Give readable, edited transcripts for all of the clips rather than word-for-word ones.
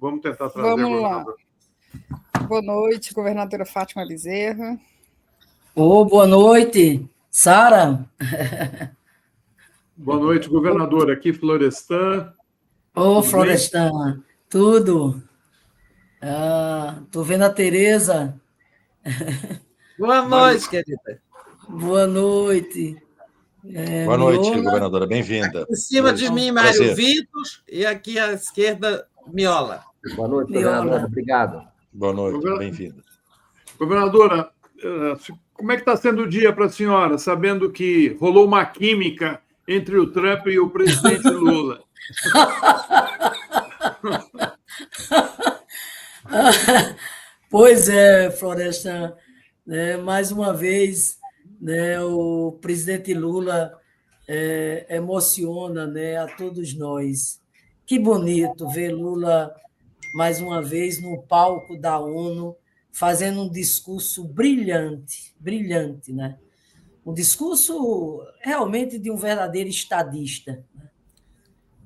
Vamos tentar trazer Vamos a lá. governadora. Boa noite, governadora Fátima Bezerra. Boa noite, Sara. Boa noite, governador. Aqui, Florestan. Florestan, tudo? Tô vendo a Tereza. Boa noite, querida. Boa noite. Boa noite, governadora. Bem-vinda. Em cima de mim, Mário Vitor, e aqui à esquerda, Miola. Boa noite, governadora. Obrigado. Boa noite, bem-vinda. Governadora, como é que está sendo o dia para a senhora, sabendo que rolou uma química entre o Trump e o presidente Lula? Pois é, Florestan, mais uma vez, o presidente Lula emociona, a todos nós. Que bonito ver Lula, mais uma vez, no palco da ONU, fazendo um discurso brilhante, brilhante, né? Um discurso realmente de um verdadeiro estadista,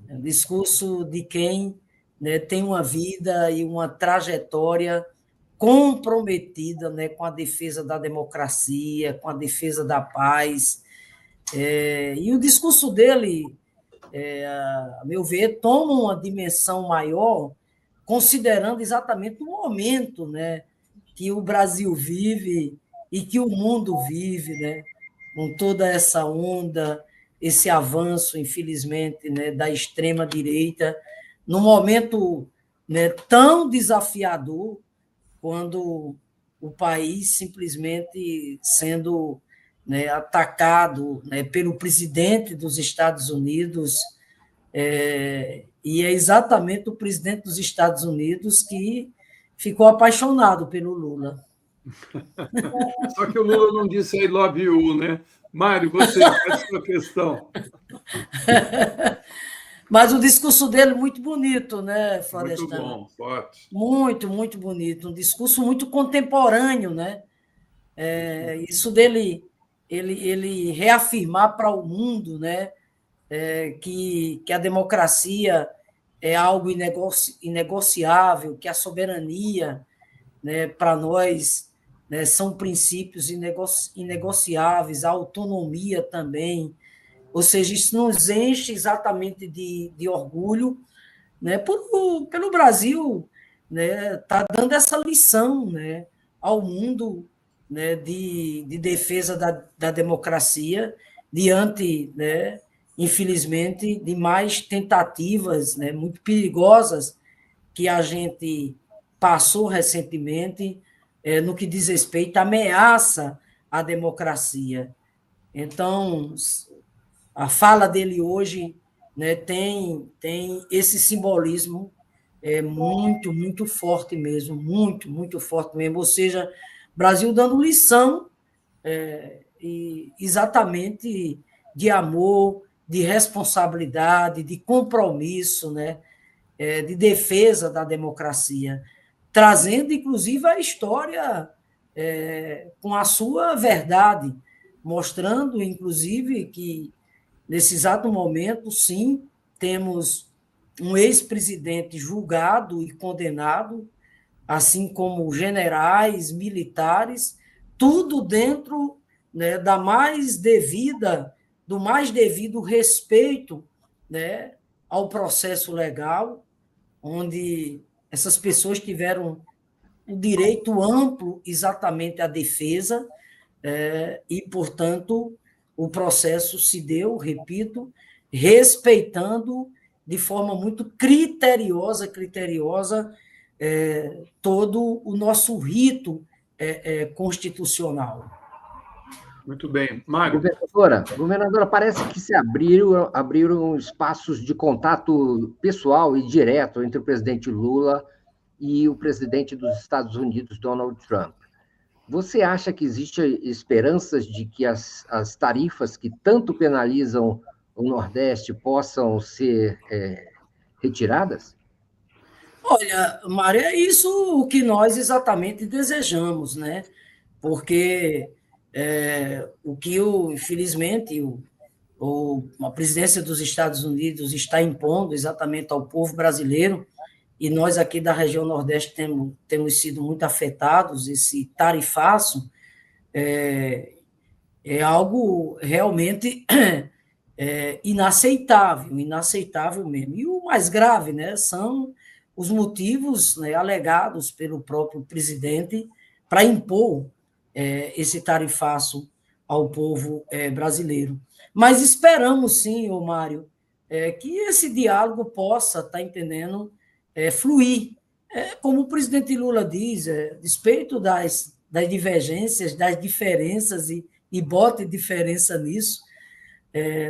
né? Um discurso de quem tem uma vida e uma trajetória comprometida, com a defesa da democracia, com a defesa da paz. E o discurso dele, a meu ver, toma uma dimensão maior, considerando exatamente o momento, que o Brasil vive e que o mundo vive, com toda essa onda, esse avanço, infelizmente, da extrema-direita, num momento tão desafiador, quando o país simplesmente sendo atacado pelo presidente dos Estados Unidos, e é exatamente o presidente dos Estados Unidos que ficou apaixonado pelo Lula. Só que o Lula não disse I love you, né? Mário, você faz sua questão. Mas o discurso dele é muito bonito, né, Florestan? Muito bom, forte. Muito, muito bonito. Um discurso muito contemporâneo, né? Isso dele, ele reafirmar para o mundo, que a democracia é algo inegociável, que a soberania, para nós, são princípios inegociáveis, a autonomia também. Ou seja, isso nos enche exatamente de orgulho, pelo Brasil tá dando essa lição, ao mundo, de defesa da democracia, diante, infelizmente, de mais tentativas muito perigosas que a gente passou recentemente, no que diz respeito à ameaça à democracia. Então, a fala dele hoje tem esse simbolismo muito, muito forte mesmo, muito, muito forte mesmo. Ou seja, Brasil dando lição e exatamente de amor, de responsabilidade, de compromisso, de defesa da democracia, trazendo, inclusive, a história com a sua verdade, mostrando, inclusive, que, nesse exato momento, sim, temos um ex-presidente julgado e condenado, assim como generais, militares, tudo dentro do mais devido respeito ao processo legal, onde essas pessoas tiveram um direito amplo exatamente à defesa, e, portanto, o processo se deu, repito, respeitando de forma muito criteriosa, todo o nosso rito constitucional. Muito bem. Mário. Governadora, parece que se abriram espaços de contato pessoal e direto entre o presidente Lula e o presidente dos Estados Unidos, Donald Trump. Você acha que existem esperanças de que as tarifas que tanto penalizam o Nordeste possam ser retiradas? Olha, Mário, é isso o que nós exatamente desejamos, Porque o que, infelizmente, a presidência dos Estados Unidos está impondo exatamente ao povo brasileiro, e nós aqui da região Nordeste temos sido muito afetados. Esse tarifaço é algo realmente inaceitável mesmo. E o mais grave, né, são os motivos, né, alegados pelo próprio presidente para impor esse tarifaço ao povo brasileiro. Mas esperamos, sim, ô Mário, que esse diálogo possa, tá entendendo, fluir. Como o presidente Lula diz, despeito das divergências, das diferenças, e bote diferença nisso,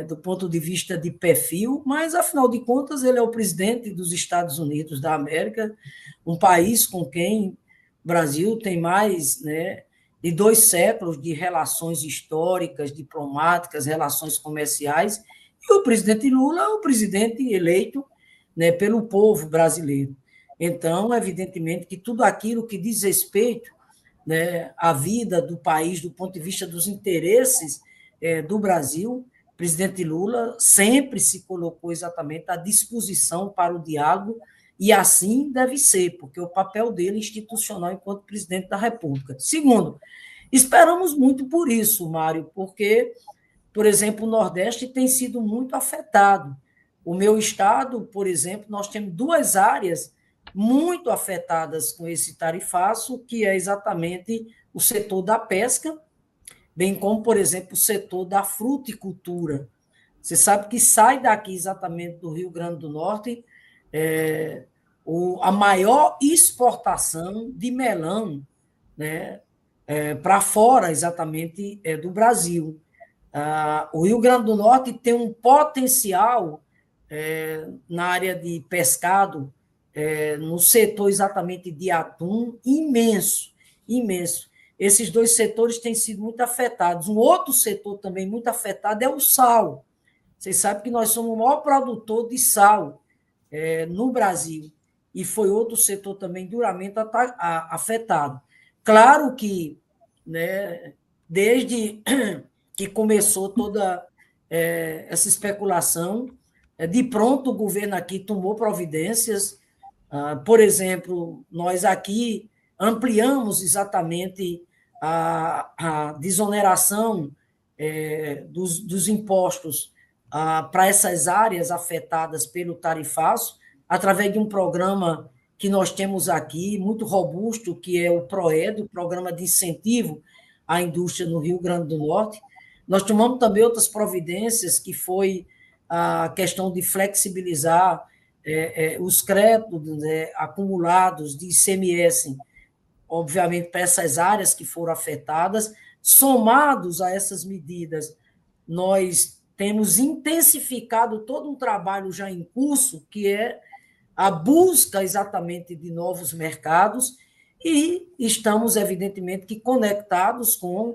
do ponto de vista de perfil, mas, afinal de contas, ele é o presidente dos Estados Unidos da América, um país com quem o Brasil tem mais, né, de 2 séculos de relações históricas, diplomáticas, relações comerciais, e o presidente Lula é o presidente eleito, né, pelo povo brasileiro. Então, evidentemente, que tudo aquilo que diz respeito, né, à vida do país, do ponto de vista dos interesses do Brasil, o presidente Lula sempre se colocou exatamente à disposição para o diálogo, e assim deve ser, porque o papel dele institucional enquanto presidente da República. Segundo, esperamos muito por isso, Mário, porque, por exemplo, o Nordeste tem sido muito afetado. O meu estado, por exemplo, nós temos 2 áreas muito afetadas com esse tarifaço, que é exatamente o setor da pesca, bem como, por exemplo, o setor da fruticultura. Você sabe que sai daqui exatamente do Rio Grande do Norte a maior exportação de melão, né, para fora exatamente do Brasil. O Rio Grande do Norte tem um potencial na área de pescado, no setor exatamente de atum, imenso, imenso. Esses 2 setores têm sido muito afetados. Um outro setor também muito afetado é o sal. Vocês sabem que nós somos o maior produtor de sal no Brasil, e foi outro setor também duramente afetado. Claro que, né, desde que começou toda essa especulação, de pronto o governo aqui tomou providências. Por exemplo, nós aqui ampliamos exatamente a desoneração dos impostos para essas áreas afetadas pelo tarifaço, através de um programa que nós temos aqui, muito robusto, que é o PROED, o Programa de Incentivo à Indústria no Rio Grande do Norte. Nós tomamos também outras providências, que foi a questão de flexibilizar os créditos, né, acumulados de ICMS, obviamente, para essas áreas que foram afetadas. Somados a essas medidas, nós temos intensificado todo um trabalho já em curso, que é a busca exatamente de novos mercados, e estamos, evidentemente, que conectados com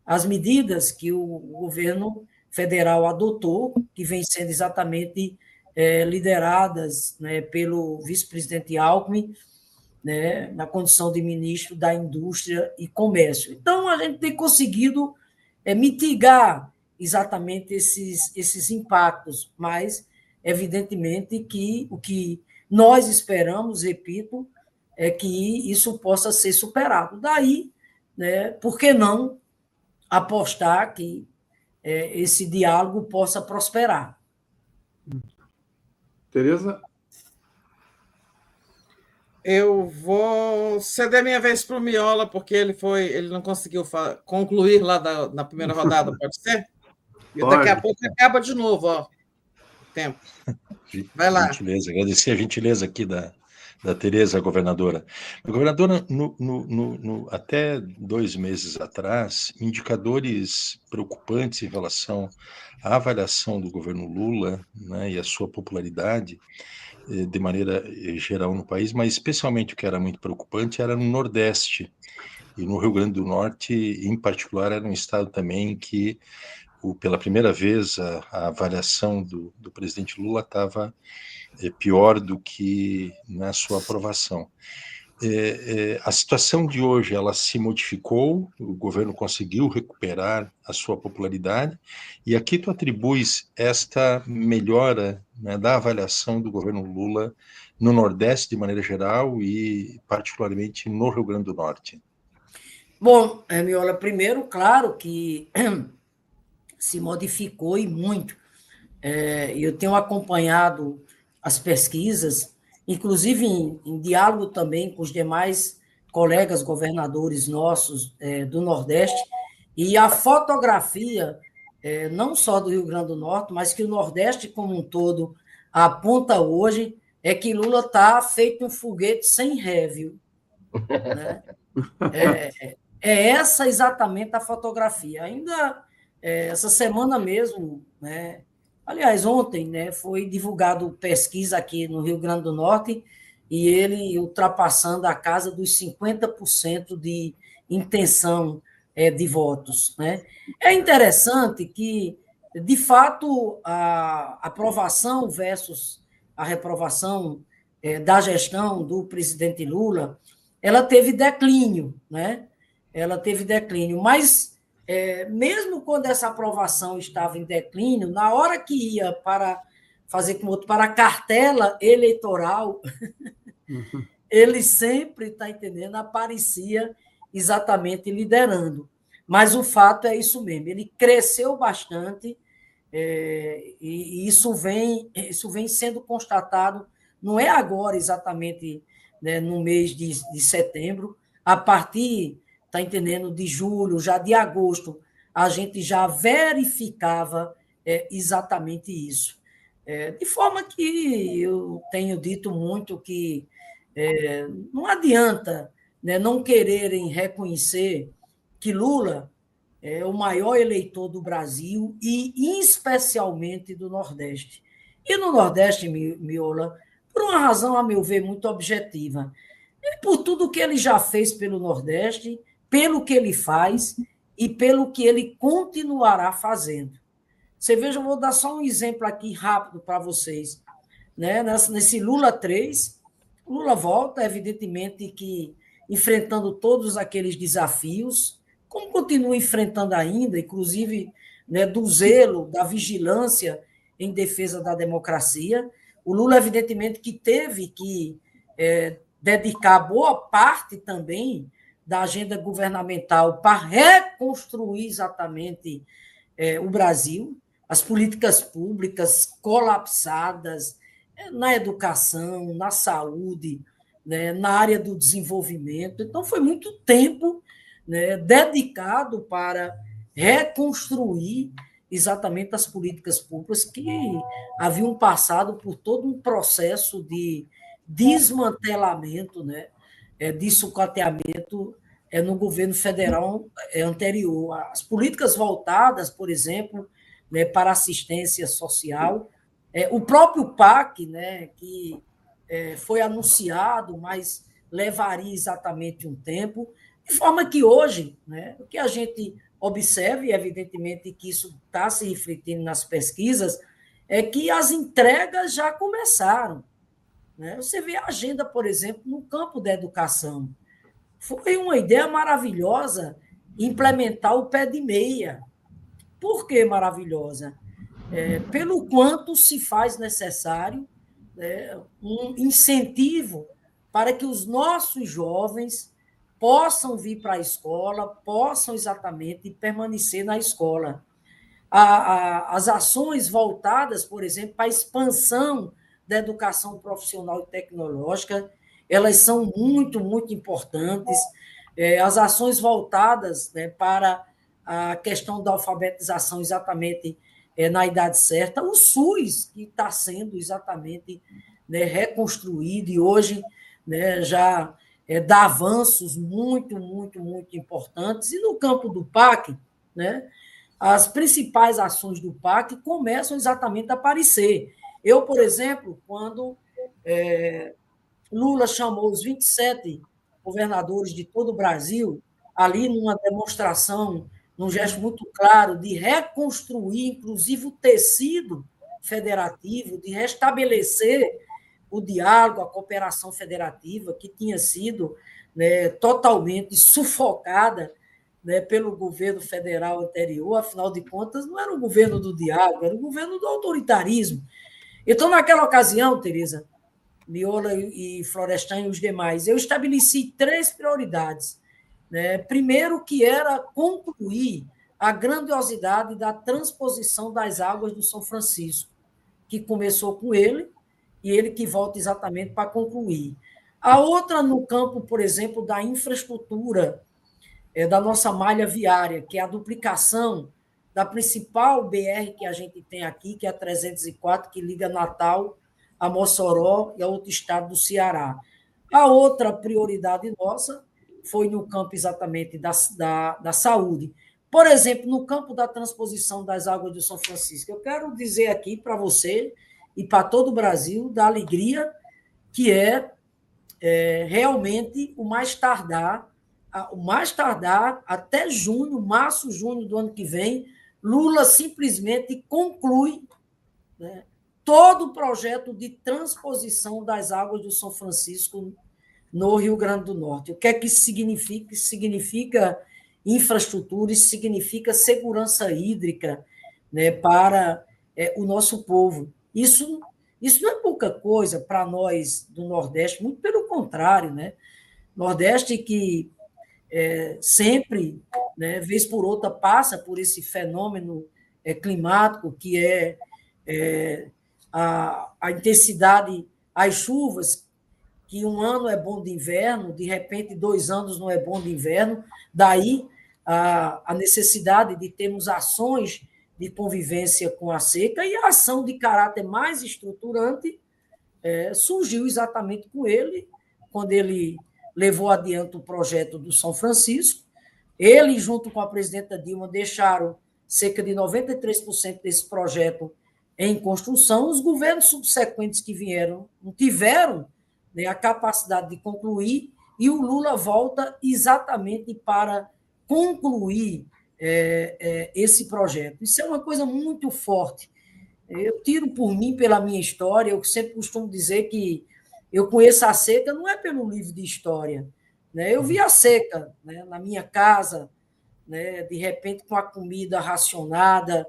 as medidas que o governo federal adotou, que vem sendo exatamente lideradas, né, pelo vice-presidente Alckmin, né, na condição de ministro da Indústria e Comércio. Então, a gente tem conseguido mitigar exatamente esses impactos, mas, evidentemente, que o que nós esperamos, repito, é que isso possa ser superado. Daí, né, por que não apostar que esse diálogo possa prosperar? Tereza? Eu vou ceder minha vez para o Miola, porque ele não conseguiu concluir lá na primeira rodada, pode ser? E daqui a pouco acaba de novo, ó. Tempo. Vai lá. Gentileza, agradecer a gentileza aqui da Tereza, governadora. Governadora, até 2 meses atrás, indicadores preocupantes em relação à avaliação do governo Lula, né, e a sua popularidade, de maneira geral no país, mas especialmente o que era muito preocupante era no Nordeste, e no Rio Grande do Norte, em particular, era um estado também que, pela primeira vez, a avaliação do presidente Lula estava pior do que na sua aprovação. A situação de hoje, ela se modificou, o governo conseguiu recuperar a sua popularidade, e aqui tu atribuis esta melhora, né, da avaliação do governo Lula no Nordeste de maneira geral e particularmente no Rio Grande do Norte? Bom, Miola, primeiro, claro que se modificou e muito. Eu tenho acompanhado as pesquisas, inclusive em diálogo também com os demais colegas governadores nossos do Nordeste, e a fotografia, não só do Rio Grande do Norte, mas que o Nordeste como um todo aponta hoje, é que Lula está feito um foguete sem ré, viu? Né? É essa exatamente a fotografia. Ainda essa semana mesmo, né? Aliás, ontem, né, foi divulgado pesquisa aqui no Rio Grande do Norte e ele ultrapassando a casa dos 50% de intenção de votos. Né? É interessante que, de fato, a aprovação versus a reprovação da gestão do presidente Lula, ela teve declínio, né? Ela teve declínio, mas mesmo quando essa aprovação estava em declínio, na hora que ia para fazer como outro, para a cartela eleitoral, ele sempre, está entendendo, aparecia exatamente liderando. Mas o fato é isso mesmo, ele cresceu bastante e isso vem sendo constatado, não é agora exatamente, né, no mês de setembro, a partir, está entendendo, de julho, já de agosto, a gente já verificava exatamente isso. De forma que eu tenho dito muito que não adianta, né, não quererem reconhecer que Lula é o maior eleitor do Brasil e especialmente do Nordeste. E no Nordeste, Miola, por uma razão, a meu ver, muito objetiva, por tudo que ele já fez pelo Nordeste, pelo que ele faz e pelo que ele continuará fazendo. Você veja, eu vou dar só um exemplo aqui rápido para vocês. Né? Nesse Lula 3, Lula volta, evidentemente que enfrentando todos aqueles desafios, como continua enfrentando ainda, inclusive, né, do zelo, da vigilância em defesa da democracia. O Lula, evidentemente, que teve que dedicar boa parte também da agenda governamental para reconstruir exatamente o Brasil, as políticas públicas colapsadas na educação, na saúde, né, na área do desenvolvimento. Então, foi muito tempo, né, dedicado para reconstruir exatamente as políticas públicas que haviam passado por todo um processo de desmantelamento, né, de sucateamento no governo federal anterior. As políticas voltadas, por exemplo, né, para assistência social, o próprio PAC, né, que foi anunciado, mas levaria exatamente um tempo, de forma que hoje, né, o que a gente observa, e evidentemente que isso está se refletindo nas pesquisas, é que as entregas já começaram. Né? Você vê a agenda, por exemplo, no campo da educação. Foi uma ideia maravilhosa implementar o pé de meia. Por que maravilhosa? Pelo quanto se faz necessário um incentivo para que os nossos jovens possam vir para a escola, possam exatamente permanecer na escola. As ações voltadas, por exemplo, para a expansão da educação profissional e tecnológica, elas são muito, muito importantes. As ações voltadas, né, para a questão da alfabetização exatamente na idade certa, o SUS, que está sendo exatamente, né, reconstruído e hoje, né, já dá avanços muito, muito, muito importantes. E no campo do PAC, né, as principais ações do PAC começam exatamente a aparecer. Eu, por exemplo, quando Lula chamou os 27 governadores de todo o Brasil, ali numa demonstração, num gesto muito claro de reconstruir, inclusive, o tecido federativo, de restabelecer o diálogo, a cooperação federativa, que tinha sido, né, totalmente sufocada, né, pelo governo federal anterior. Afinal de contas, não era o governo do diálogo, era o governo do autoritarismo. Então, naquela ocasião, Tereza, Miola e Florestan e os demais, eu estabeleci 3 prioridades. Né? Primeiro, que era concluir a grandiosidade da transposição das águas do São Francisco, que começou com ele, e ele que volta exatamente para concluir. A outra no campo, por exemplo, da infraestrutura, da nossa malha viária, que é a duplicação da principal BR que a gente tem aqui, que é a 304, que liga Natal a Mossoró e a outro estado do Ceará. A outra prioridade nossa foi no campo exatamente da saúde. Por exemplo, no campo da transposição das águas do São Francisco, eu quero dizer aqui para você e para todo o Brasil da alegria que é realmente o mais tardar até junho, março, junho do ano que vem, Lula simplesmente conclui, né, todo o projeto de transposição das águas do São Francisco no Rio Grande do Norte. O que é que isso significa? Isso significa infraestrutura, isso significa segurança hídrica, né, para o nosso povo. Isso não é pouca coisa para nós do Nordeste, muito pelo contrário, né? Nordeste que sempre, né, vez por outra, passa por esse fenômeno climático, que é a intensidade, as chuvas, que um ano é bom de inverno, de repente 2 anos não é bom de inverno, daí a necessidade de termos ações de convivência com a seca, e a ação de caráter mais estruturante surgiu exatamente com ele, quando ele levou adiante o projeto do São Francisco. Ele, junto com a presidenta Dilma, deixaram cerca de 93% desse projeto em construção. Os governos subsequentes que vieram não tiveram, né, a capacidade de concluir, e o Lula volta exatamente para concluir esse projeto. Isso é uma coisa muito forte. Eu tiro por mim, pela minha história, eu sempre costumo dizer que eu conheço a seca não é pelo livro de história, né? Eu vi a seca, né, na minha casa, né, de repente com a comida racionada,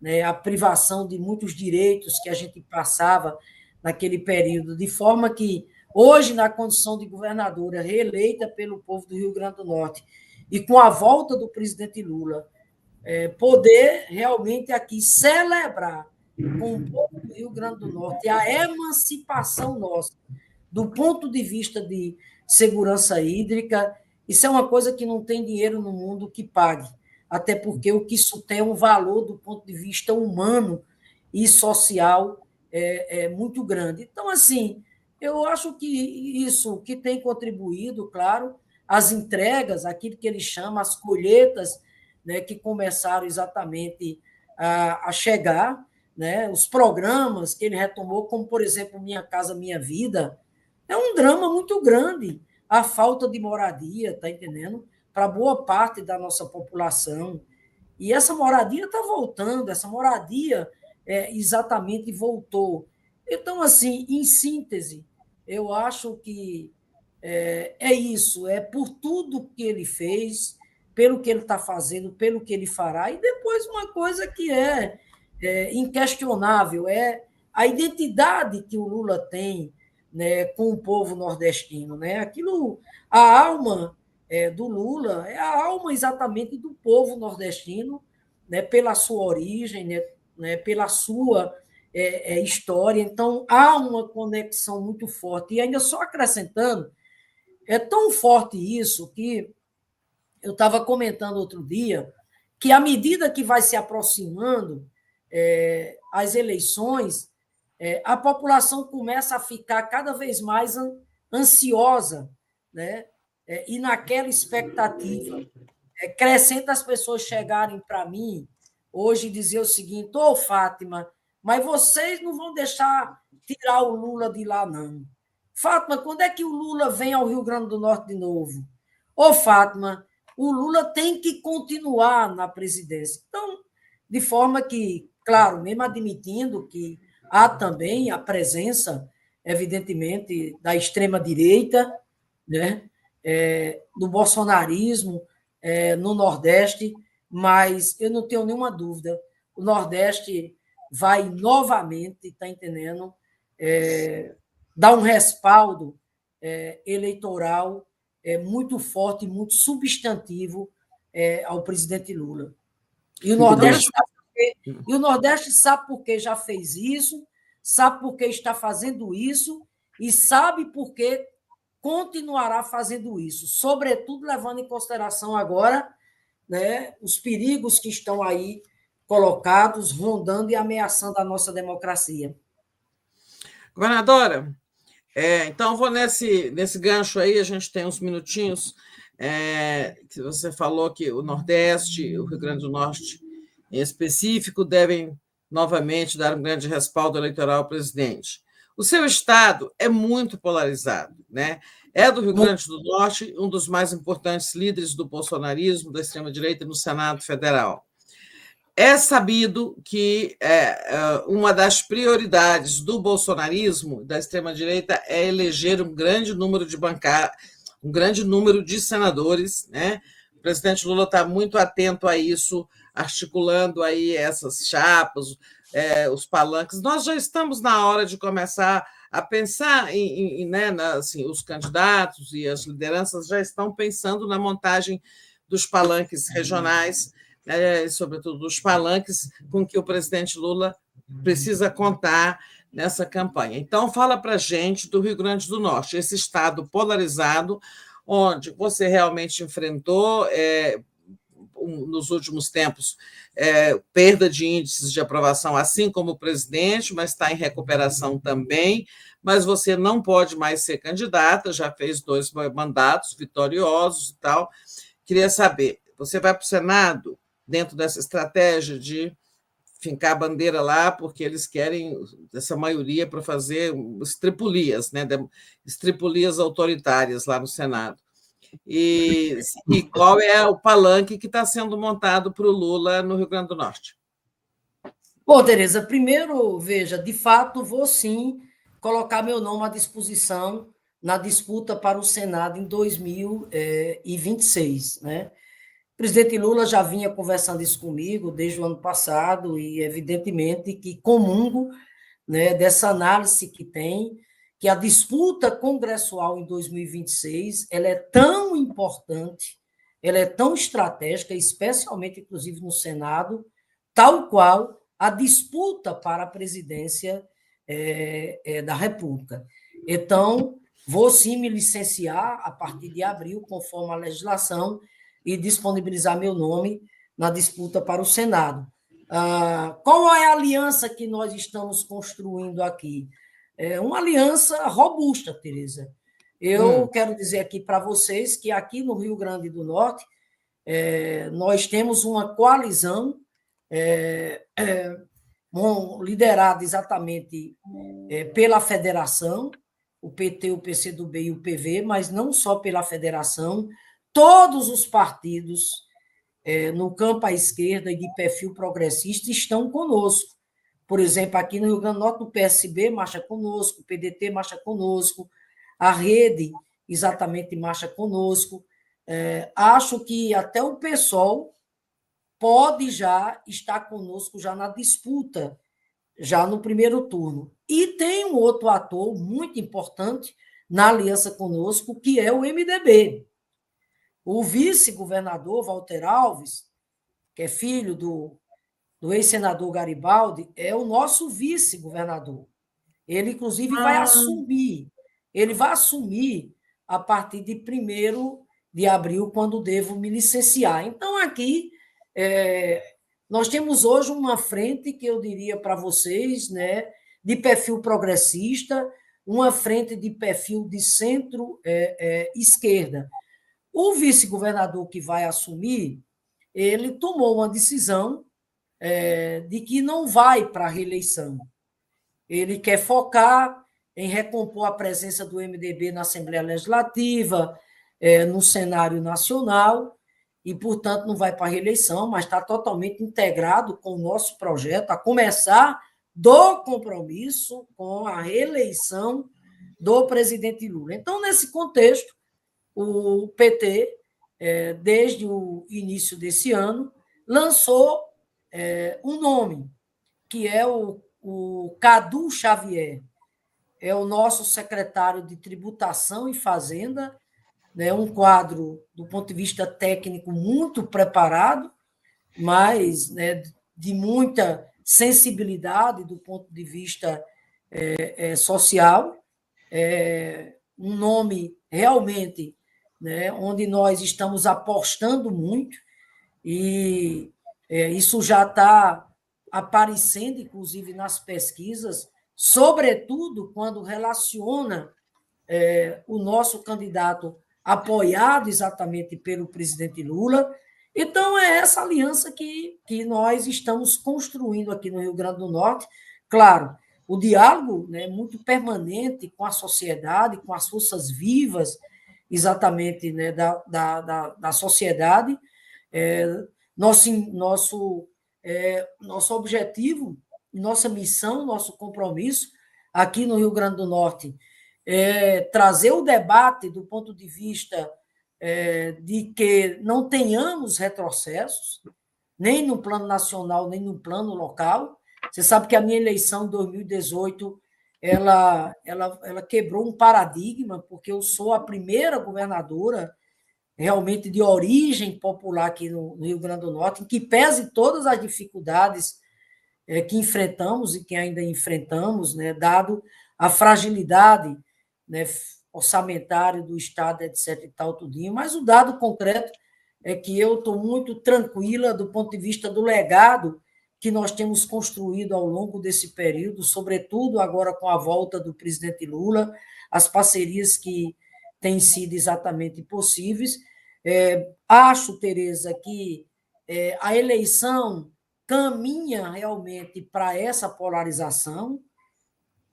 né, a privação de muitos direitos que a gente passava naquele período, de forma que hoje, na condição de governadora reeleita pelo povo do Rio Grande do Norte, e com a volta do presidente Lula, poder realmente aqui celebrar com o povo do Rio Grande do Norte a emancipação nossa, do ponto de vista de segurança hídrica. Isso é uma coisa que não tem dinheiro no mundo que pague, até porque o que isso tem é um valor do ponto de vista humano e social muito grande. Então, assim, eu acho que isso que tem contribuído, claro, as entregas, aquilo que ele chama, as colheitas, né, que começaram exatamente a chegar, né, os programas que ele retomou, como, por exemplo, Minha Casa Minha Vida, é um drama muito grande, a falta de moradia, está entendendo? Para boa parte da nossa população. E essa moradia está voltando, essa moradia exatamente voltou. Então, assim, em síntese, eu acho que é isso, é por tudo que ele fez, pelo que ele está fazendo, pelo que ele fará, e depois uma coisa que é inquestionável, é a identidade que o Lula tem, né, com o povo nordestino. Né? Aquilo, a alma do Lula é a alma exatamente do povo nordestino, né, pela sua origem, né, pela sua história. Então, há uma conexão muito forte. E ainda só acrescentando, é tão forte isso que eu estava comentando outro dia que, à medida que vai se aproximando as eleições, a população começa a ficar cada vez mais ansiosa, né? E naquela expectativa. Crescendo as pessoas chegarem para mim hoje e dizer o seguinte: ô, Fátima, mas vocês não vão deixar tirar o Lula de lá, não. Fátima, quando é que o Lula vem ao Rio Grande do Norte de novo? Ô, Fátima, o Lula tem que continuar na presidência. Então, de forma que, claro, mesmo admitindo que há também a presença, evidentemente, da extrema-direita, né, do bolsonarismo no Nordeste, mas eu não tenho nenhuma dúvida, o Nordeste vai novamente, está entendendo, dá um respaldo eleitoral muito forte, muito substantivo ao presidente Lula. E o Nordeste sabe por que já fez isso, sabe por que está fazendo isso e sabe por que continuará fazendo isso, sobretudo levando em consideração agora, né, os perigos que estão aí colocados, rondando e ameaçando a nossa democracia. Governadora, então vou nesse gancho aí, a gente tem uns minutinhos, que você falou que o Nordeste, o Rio Grande do Norte em específico, devem novamente dar um grande respaldo eleitoral ao presidente. O seu estado é muito polarizado, né? É do Rio Grande do Norte, um dos mais importantes líderes do bolsonarismo, da extrema-direita no Senado Federal. É sabido que uma das prioridades do bolsonarismo, da extrema-direita, é eleger um grande número de um grande número de senadores, né? O presidente Lula está muito atento a isso, articulando aí essas chapas, os palanques. Nós já estamos na hora de começar a pensar assim, os candidatos e as lideranças já estão pensando na montagem dos palanques regionais, sobretudo dos palanques com que o presidente Lula precisa contar nessa campanha. Então, fala para a gente do Rio Grande do Norte, esse estado polarizado, onde você realmente enfrentou, nos últimos tempos, perda de índices de aprovação, assim como o presidente, mas está em recuperação também, mas você não pode mais ser candidata, já fez 2 mandatos vitoriosos e tal. Queria saber, você vai para o Senado dentro dessa estratégia de fincar a bandeira lá, porque eles querem essa maioria para fazer estripulias, né? Estripulias autoritárias lá no Senado. E qual é o palanque que está sendo montado para o Lula no Rio Grande do Norte? Bom, Tereza, primeiro, veja, de fato, vou sim colocar meu nome à disposição na disputa para o Senado em 2026, né? O presidente Lula já vinha conversando isso comigo desde o ano passado e, evidentemente, que comungo, né, dessa análise que tem, que a disputa congressual em 2026 ela é tão importante, ela é tão estratégica, especialmente, inclusive, no Senado, tal qual a disputa para a presidência da República. Então, vou sim me licenciar a partir de abril, conforme a legislação, e disponibilizar meu nome na disputa para o Senado. Qual é a aliança que nós estamos construindo aqui? É uma aliança robusta, Tereza. Eu quero dizer aqui para vocês que aqui no Rio Grande do Norte nós temos uma coalizão liderada exatamente pela federação, o PT, o PCdoB e o PV, mas não só pela federação. Todos os partidos no campo à esquerda e de perfil progressista estão conosco. Por exemplo, aqui no Rio Grande do Norte, o PSB marcha conosco, o PDT marcha conosco, a Rede exatamente marcha conosco. Acho que até o PSOL pode já estar conosco já na disputa, já no primeiro turno. E tem um outro ator muito importante na aliança conosco, que é o MDB. O vice-governador Walter Alves, que é filho do ex-senador Garibaldi, é o nosso vice-governador. Ele, inclusive, vai assumir a partir de 1º de abril, quando devo me licenciar. Então, aqui, nós temos hoje uma frente que eu diria para vocês, né, de perfil progressista, uma frente de perfil de centro-esquerda. O vice-governador que vai assumir, ele tomou uma decisão de que não vai para a reeleição. Ele quer focar em recompor a presença do MDB na Assembleia Legislativa, no cenário nacional, e, portanto, não vai para a reeleição, mas está totalmente integrado com o nosso projeto, a começar do compromisso com a reeleição do presidente Lula. Então, nesse contexto, o PT, desde o início desse ano, lançou um nome, que é o Cadu Xavier. é o nosso secretário de Tributação e Fazenda, né, um quadro, do ponto de vista técnico, muito preparado, mas, né, de muita sensibilidade do ponto de vista social, um nome realmente, né, onde nós estamos apostando muito, e isso já está aparecendo, inclusive, nas pesquisas, sobretudo quando relaciona o nosso candidato apoiado exatamente pelo presidente Lula. Então, é essa aliança que nós estamos construindo aqui no Rio Grande do Norte. Claro, o diálogo, né, muito permanente com a sociedade, com as forças vivas, exatamente, né, da sociedade. Nosso objetivo, nossa missão, nosso compromisso aqui no Rio Grande do Norte é trazer o debate do ponto de vista de que não tenhamos retrocessos, nem no plano nacional, nem no plano local. Você sabe que a minha eleição em 2018 ela quebrou um paradigma, porque eu sou a primeira governadora realmente de origem popular aqui no Rio Grande do Norte, em que pese todas as dificuldades que enfrentamos e que ainda enfrentamos, né, dado a fragilidade, né, orçamentária do Estado, etc. e tal, tudinho, mas o dado concreto é que eu estou muito tranquila do ponto de vista do legado que nós temos construído ao longo desse período, sobretudo agora com a volta do presidente Lula, as parcerias que têm sido exatamente possíveis. Acho, Tereza, que a eleição caminha realmente para essa polarização.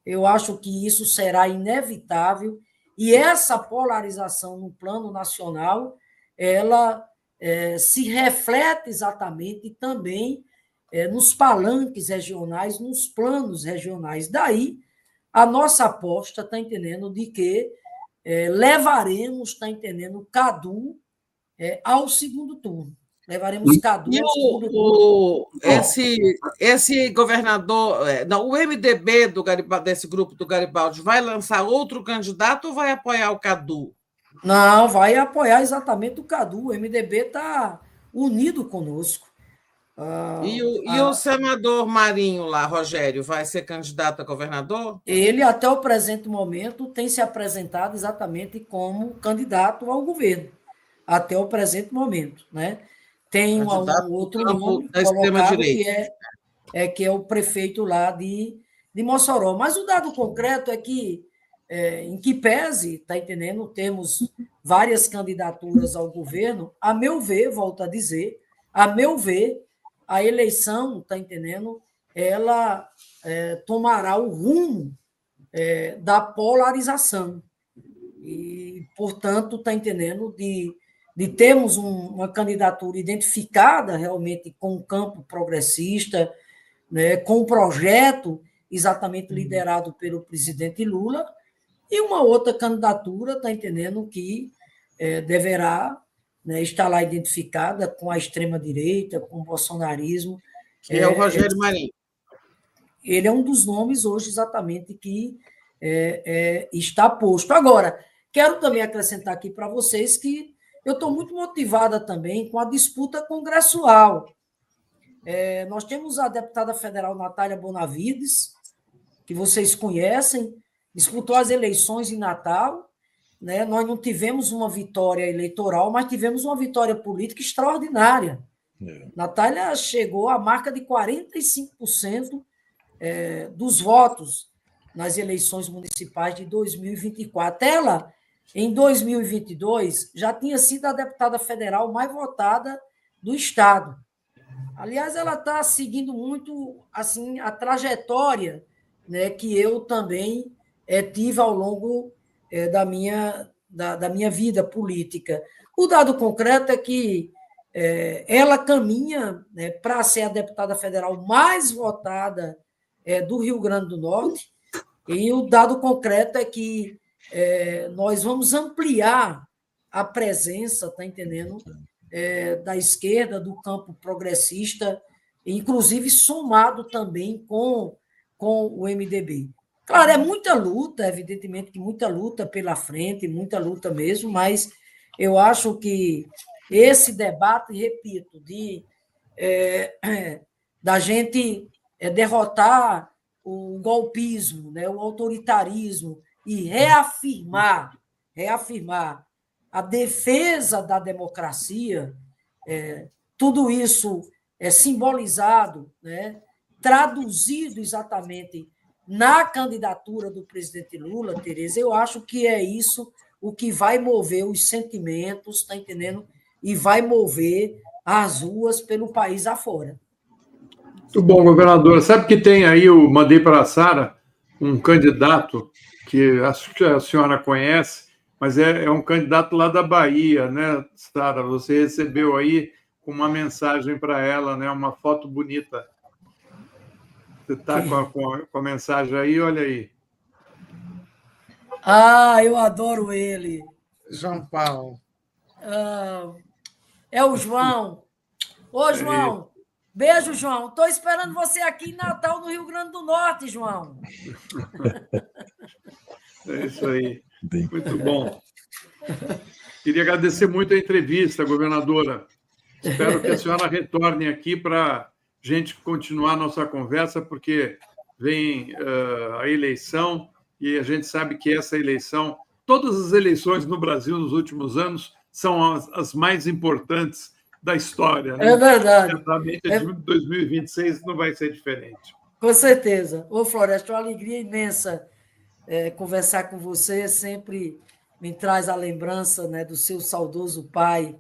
Eu acho que isso será inevitável, e essa polarização no plano nacional, ela se reflete exatamente também nos palanques regionais, nos planos regionais. Daí, a nossa aposta, está entendendo, de que levaremos, está entendendo, Cadu ao segundo turno. Levaremos Cadu ao segundo turno. Esse governador, não, o MDB desse grupo do Garibaldi vai lançar outro candidato ou vai apoiar o Cadu? Não, vai apoiar exatamente o Cadu. O MDB está unido conosco. E o senador Marinho lá, Rogério, vai ser candidato a governador? Ele, até o presente momento, tem se apresentado exatamente como candidato ao governo. Até o presente momento, né? Tem um outro nome colocado que é o prefeito lá de Mossoró. Mas o dado concreto é que, em que pese, está entendendo, temos várias candidaturas ao governo, a meu ver, volto a dizer, a meu ver, a eleição, está entendendo, ela tomará o rumo da polarização. E, portanto, está entendendo, de termos uma candidatura identificada realmente com o campo progressista, né, com um projeto exatamente liderado pelo presidente Lula, e uma outra candidatura, está entendendo, que deverá, né, estar lá identificada com a extrema-direita, com o bolsonarismo. Que é o Rogério Marinho. Ele é um dos nomes hoje exatamente que está posto. Agora, quero também acrescentar aqui para vocês que eu estou muito motivada também com a disputa congressual. Nós temos a deputada federal Natália Bonavides, que vocês conhecem, disputou as eleições em Natal, né? Nós não tivemos uma vitória eleitoral, mas tivemos uma vitória política extraordinária. Natália chegou à marca de 45% dos votos nas eleições municipais de 2024. Ela, em 2022, já tinha sido a deputada federal mais votada do Estado. Aliás, ela está seguindo muito assim a trajetória, né, que eu também tive ao longo da minha vida política. O dado concreto é que ela caminha, né, para ser a deputada federal mais votada do Rio Grande do Norte, e o dado concreto é que nós vamos ampliar a presença, está entendendo, da esquerda, do campo progressista, inclusive somado também com o MDB. Claro, é muita luta, evidentemente que muita luta pela frente, muita luta mesmo, mas eu acho que esse debate, repito, da gente derrotar o golpismo, né, o autoritarismo e reafirmar a defesa da democracia, tudo isso é simbolizado, né, traduzido exatamente na candidatura do presidente Lula, Tereza. Eu acho que é isso o que vai mover os sentimentos, está entendendo? E vai mover as ruas pelo país afora. Muito bom, governadora. Sabe que tem aí, eu mandei para a Sara, um candidato que acho que a senhora conhece, mas é um candidato lá da Bahia, né, Sara? Você recebeu aí uma mensagem para ela, né? Uma foto bonita. Você está com a mensagem aí? Olha aí. Eu adoro ele. João Paulo. É o João. Ô, João. Beijo, João. Estou esperando você aqui em Natal, no Rio Grande do Norte, João. É isso aí. Muito bom. Queria agradecer muito a entrevista, governadora. Espero que a senhora retorne aqui para a gente continuar a nossa conversa, porque vem a eleição e a gente sabe que essa eleição, todas as eleições no Brasil nos últimos anos são as mais importantes da história. Né? É verdade. Certamente a de 2026 não vai ser diferente. Com certeza. Ô, Floresta, é uma alegria imensa conversar com você, sempre me traz a lembrança, né, do seu saudoso pai,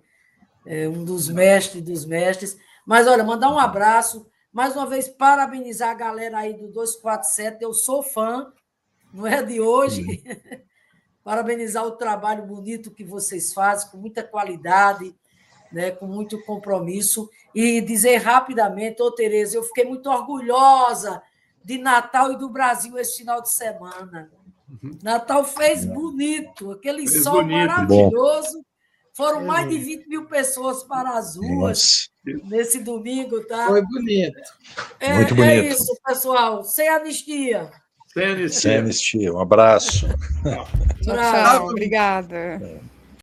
um dos mestres. Mas, olha, mandar um abraço, mais uma vez, parabenizar a galera aí do 247, eu sou fã, não é de hoje, parabenizar o trabalho bonito que vocês fazem, com muita qualidade, né, com muito compromisso, e dizer rapidamente, Tereza, eu fiquei muito orgulhosa de Natal e do Brasil esse final de semana. Natal fez bonito, aquele sol bonito, maravilhoso. Bom. Foram mais de 20 mil pessoas para as ruas nesse domingo, tá? Foi bonito. Muito bonito. É isso, pessoal. Sem anistia. Sem anistia. Um abraço. Tchau. Obrigada.